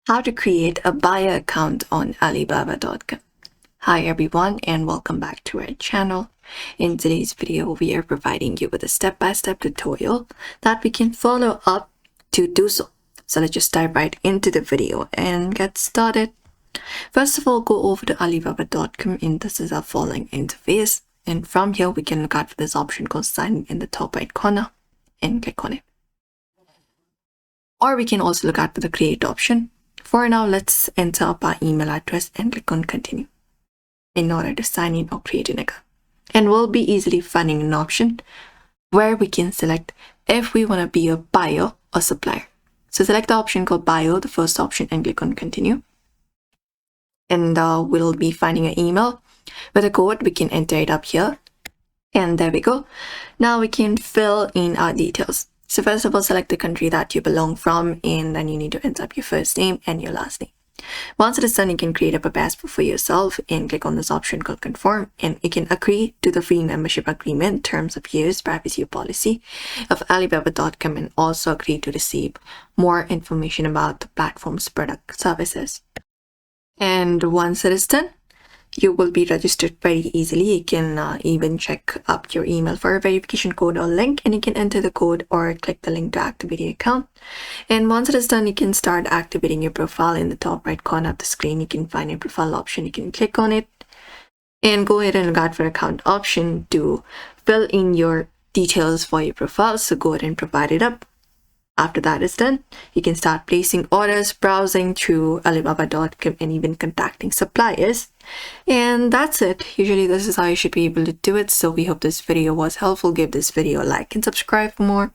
How to create a buyer account on Alibaba.com. Hi everyone and welcome back to our channel. In today's video, we are providing you with a step-by-step tutorial that we can follow up to do so. So let's just dive right into the video and get started. First of all, go over to Alibaba.com and this is our following interface. And from here, we can look out for this option called sign in the top right corner and click on it. Or we can also look out for the create option. For now, let's enter up our email address and click on continue in order to sign in or create an account. And we'll be easily finding an option where we can select if we want to be a buyer or supplier. So select the option called buyer, the first option, and click on continue. And we'll be finding an email with a code. We can enter it up here. And there we go. Now we can fill in our details. So first of all, select the country that you belong from, and then you need to enter up your first name and your last name. Once it is done, you can create up a passport for yourself and click on this option called confirm, and you can agree to the free membership agreement, terms of use, privacy policy of Alibaba.com, and also agree to receive more information about the platform's product services. And once it is done, you will be registered very easily. You can even check up your email for a verification code or link, and you can enter the code or click the link to activate your account. And once it is done, you can start activating your profile. In the top right corner of the screen, you can find a profile option. You can click on it and go ahead and look out for account option to fill in your details for your profile. So go ahead and provide it up. After that is done, you can start placing orders, browsing through Alibaba.com, and even contacting suppliers. And that's it. Usually this is how you should be able to do it. So we hope this video was helpful. Give this video a like and subscribe for more.